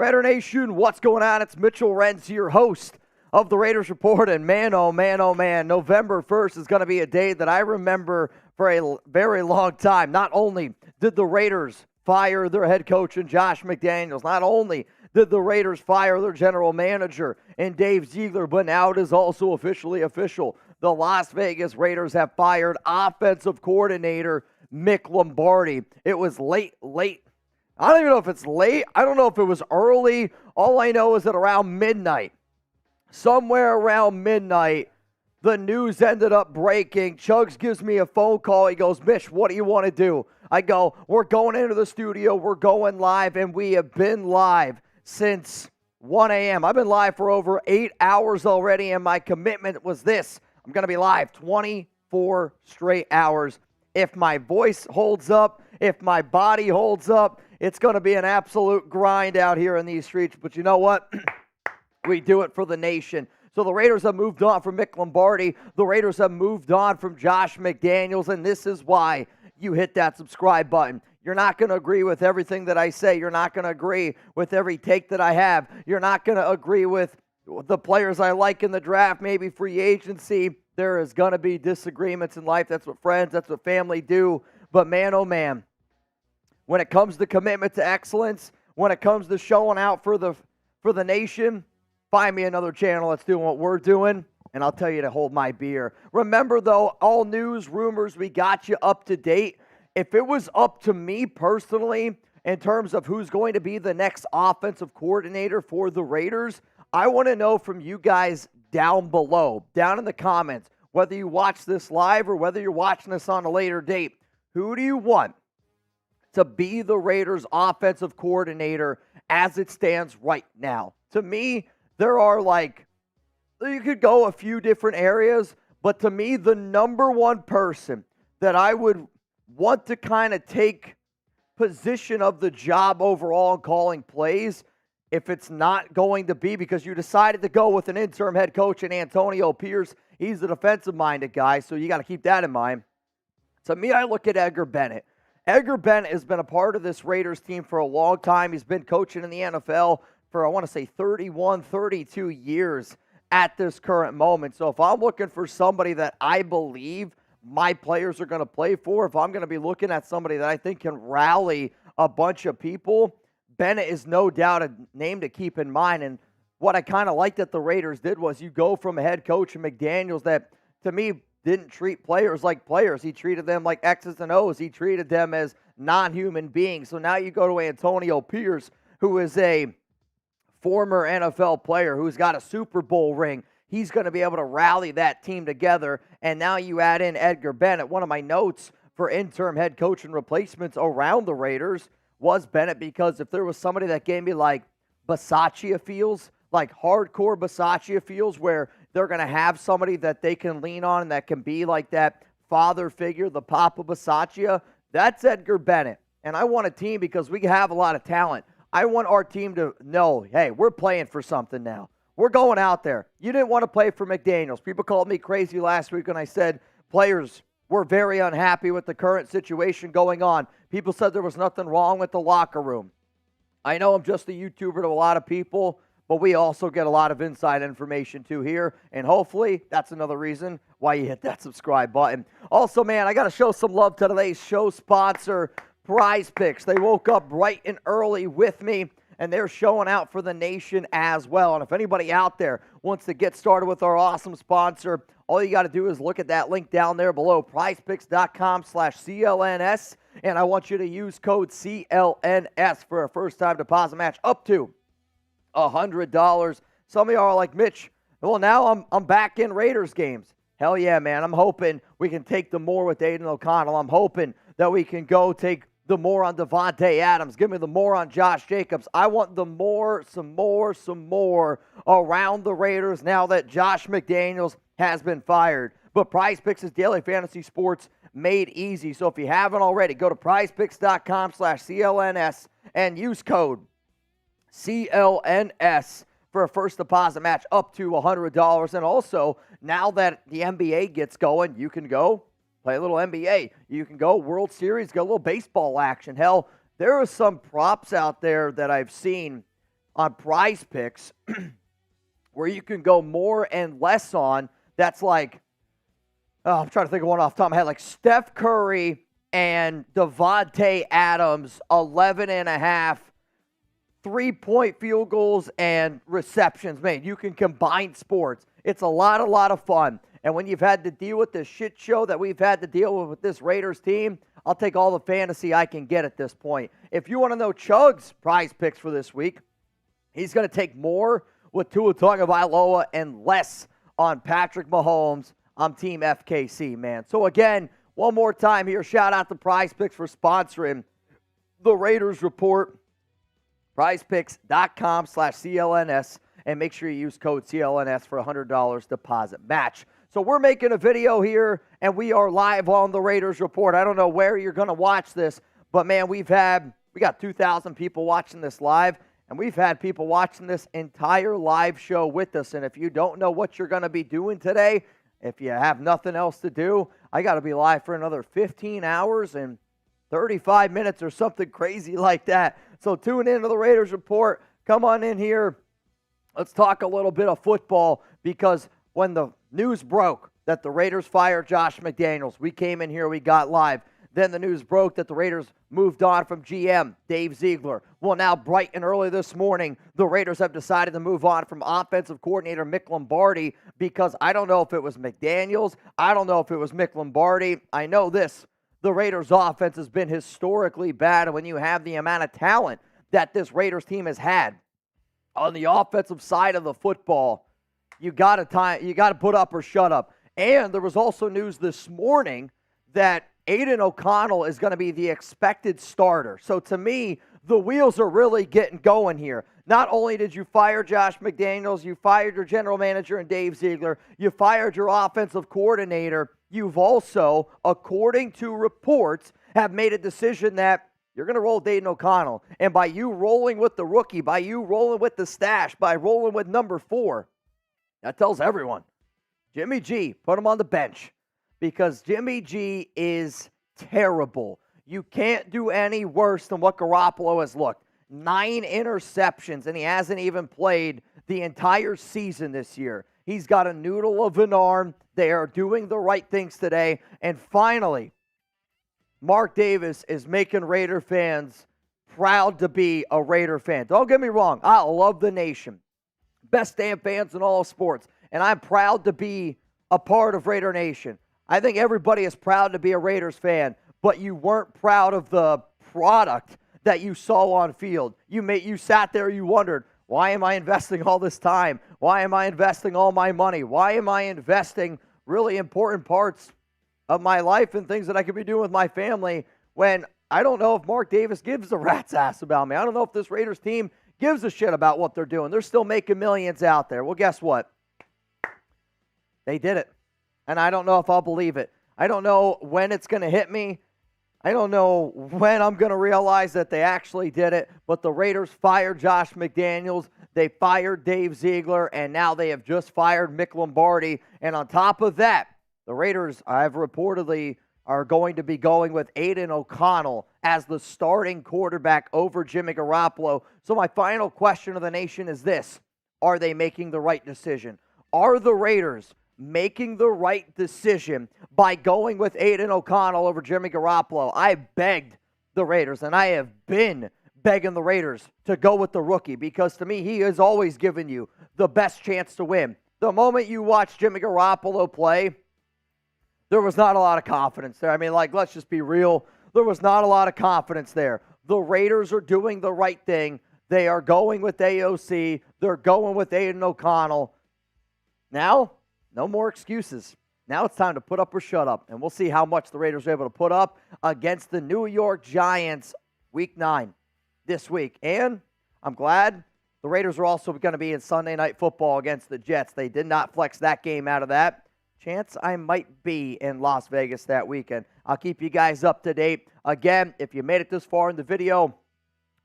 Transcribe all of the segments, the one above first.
Raider Nation, what's going on? It's Mitchell Renz, your host of the Raiders Report, and man, oh man, oh man, November 1st is going to be a day that I remember for a very long time. Not only did the Raiders fire their head coach in Josh McDaniels, not only did the Raiders fire their general manager in Dave Ziegler, but now it is also officially official. The Las Vegas Raiders have fired offensive coordinator Mick Lombardi. It was late. I don't even know if it's late. I don't know if it was early. All I know is that around midnight, somewhere around midnight, the news ended up breaking. Chugs gives me a phone call. He goes, Mitch, what do you want to do? I go, we're going into the studio. We're going live, and we have been live since 1 a.m. I've been live for over 8 hours already, and my commitment was this. I'm going to be live 24 straight hours. If my voice holds up, if my body holds up, it's going to be an absolute grind out here in these streets. But you know what? We do it for the nation. So the Raiders have moved on from Mick Lombardi. The Raiders have moved on from Josh McDaniels. And this is why you hit that subscribe button. You're not going to agree with everything that I say. You're not going to agree with every take that I have. You're not going to agree with the players I like in the draft, maybe free agency. There is going to be disagreements in life. That's what friends, that's what family do. But man, oh man, when it comes to commitment to excellence, when it comes to showing out for the nation, find me another channel that's doing what we're doing, and I'll tell you to hold my beer. Remember, though, all news, rumors, we got you up to date. If it was up to me personally in terms of who's going to be the next offensive coordinator for the Raiders, I want to know from you guys down below, down in the comments, whether you watch this live or whether you're watching this on a later date, who do you want to be the Raiders offensive coordinator as it stands right now? To me, there are you could go a few different areas, but to me, the number one person that I would want to kind of take position of the job overall in calling plays, if it's not going to be because you decided to go with an interim head coach in Antonio Pierce, he's a defensive-minded guy, so you got to keep that in mind. To me, I look at Edgar Bennett. Edgar Bennett has been a part of this Raiders team for a long time. He's been coaching in the NFL for, I want to say, 31, 32 years at this current moment. So if I'm looking for somebody that I believe my players are going to play for, if I'm going to be looking at somebody that I think can rally a bunch of people, Bennett is no doubt a name to keep in mind. And what I kind of liked that the Raiders did was you go from a head coach in McDaniels that, to me, didn't treat players like players. He treated them like X's and O's. He treated them as non-human beings. So now you go to Antonio Pierce, who is a former NFL player who's got a Super Bowl ring. He's going to be able to rally that team together. And now you add in Edgar Bennett. One of my notes for interim head coach and replacements around the Raiders was Bennett, because if there was somebody that gave me like Bisaccia feels, like hardcore Bisaccia feels, where they're going to have somebody that they can lean on and that can be like that father figure, the Papa Bisaccia, that's Edgar Bennett. And I want a team, because we have a lot of talent, I want our team to know, hey, we're playing for something now. We're going out there. You didn't want to play for McDaniels. People called me crazy last week when I said players were very unhappy with the current situation going on. People said there was nothing wrong with the locker room. I know I'm just a YouTuber to a lot of people, but we also get a lot of inside information too here, and hopefully that's another reason why you hit that subscribe button. Also, man, I got to show some love to today's show sponsor, Prize Picks. They woke up bright and early with me, and they're showing out for the nation as well. And if anybody out there wants to get started with our awesome sponsor, all you got to do is look at that link down there below, prizepicks.com/CLNS, and I want you to use code CLNS for a first-time deposit match up to $100. Some of y'all are like, Mitch, well, now I'm back in Raiders games. Hell yeah, man. I'm hoping we can take the more with Aidan O'Connell. I'm hoping that we can go take the more on Davante Adams. Give me the more on Josh Jacobs. I want the more, some more around the Raiders now that Josh McDaniels has been fired. But Prize Picks is daily fantasy sports made easy. So if you haven't already, go to prizepicks.com/CLNS and use code CLNS for a first deposit match up to $100. And also, now that the NBA gets going, you can go play a little NBA. You can go World Series, go a little baseball action. Hell, there are some props out there that I've seen on Prize Picks where you can go more and less on. That's like, I'm trying to think of one off the top of my head, like Steph Curry and Davante Adams, 11.5 3-point field goals and receptions. Man, you can combine sports. It's a lot of fun. And when you've had to deal with this shit show that we've had to deal with this Raiders team, I'll take all the fantasy I can get at this point. If you want to know Chug's Prize Picks for this week, he's going to take more with Tua Tagovailoa and less on Patrick Mahomes. I'm Team FKC, man. So again, one more time here, shout out to Prize Picks for sponsoring the Raiders Report. PrizePicks.com/CLNS, and make sure you use code CLNS for $100 deposit match. So we're making a video here, and we are live on the Raiders Report. I don't know where you're going to watch this, but man, we got 2,000 people watching this live, and we've had people watching this entire live show with us. And if you don't know what you're going to be doing today, if you have nothing else to do, I got to be live for another 15 hours and 35 minutes or something crazy like that. So tune into the Raiders Report. Come on in here. Let's talk a little bit of football, because when the news broke that the Raiders fired Josh McDaniels, we came in here, we got live. Then the news broke that the Raiders moved on from GM Dave Ziegler. Well, now bright and early this morning, the Raiders have decided to move on from offensive coordinator Mick Lombardi, because I don't know if it was McDaniels. I don't know if it was Mick Lombardi. I know this. The Raiders' offense has been historically bad, and when you have the amount of talent that this Raiders team has had on the offensive side of the football, you got to put up or shut up. And there was also news this morning that Aidan O'Connell is going to be the expected starter. So to me, the wheels are really getting going here. Not only did you fire Josh McDaniels, you fired your general manager and Dave Ziegler, you fired your offensive coordinator. You've also, according to reports, have made a decision that you're going to roll Aidan O'Connell. And by you rolling with the rookie, by you rolling with the stash, by rolling with number 4, that tells everyone, Jimmy G, put him on the bench, because Jimmy G is terrible. You can't do any worse than what Garoppolo has looked. 9 interceptions, and he hasn't even played the entire season this year. He's got a noodle of an arm. They are doing the right things today. And finally, Mark Davis is making Raider fans proud to be a Raider fan. Don't get me wrong. I love the nation. Best damn fans in all of sports. And I'm proud to be a part of Raider Nation. I think everybody is proud to be a Raiders fan, but you weren't proud of the product that you saw on field. You sat there, you wondered, why am I investing all this time? Why am I investing all my money? Why am I investing really important parts of my life and things that I could be doing with my family when I don't know if Mark Davis gives a rat's ass about me? I don't know if this Raiders team gives a shit about what they're doing. They're still making millions out there. Well, guess what? They did it. And I don't know if I'll believe it. I don't know when it's going to hit me. I don't know when I'm going to realize that they actually did it, but the Raiders fired Josh McDaniels, they fired Dave Ziegler, and now they have just fired Mick Lombardi. And on top of that, the Raiders, I've reportedly, are going to be going with Aidan O'Connell as the starting quarterback over Jimmy Garoppolo. So my final question of the nation is this: are they making the right decision? Are the Raiders making the right decision by going with Aidan O'Connell over Jimmy Garoppolo? I begged the Raiders, and I have been begging the Raiders to go with the rookie, because to me, he has always given you the best chance to win. The moment you watch Jimmy Garoppolo play, there was not a lot of confidence there. I mean, let's just be real. There was not a lot of confidence there. The Raiders are doing the right thing. They are going with AOC. They're going with Aidan O'Connell. Now, no more excuses. Now it's time to put up or shut up, and we'll see how much the Raiders are able to put up against the New York Giants Week 9 this week. And I'm glad the Raiders are also going to be in Sunday Night Football against the Jets. They did not flex that game out of that. Chance I might be in Las Vegas that weekend. I'll keep you guys up to date. Again, if you made it this far in the video,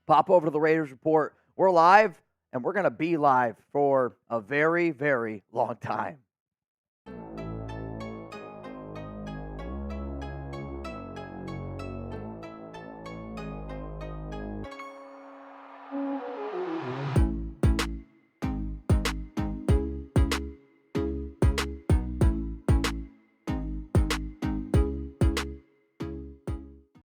pop over to the Raiders Report. We're live, and we're going to be live for a very, very long time.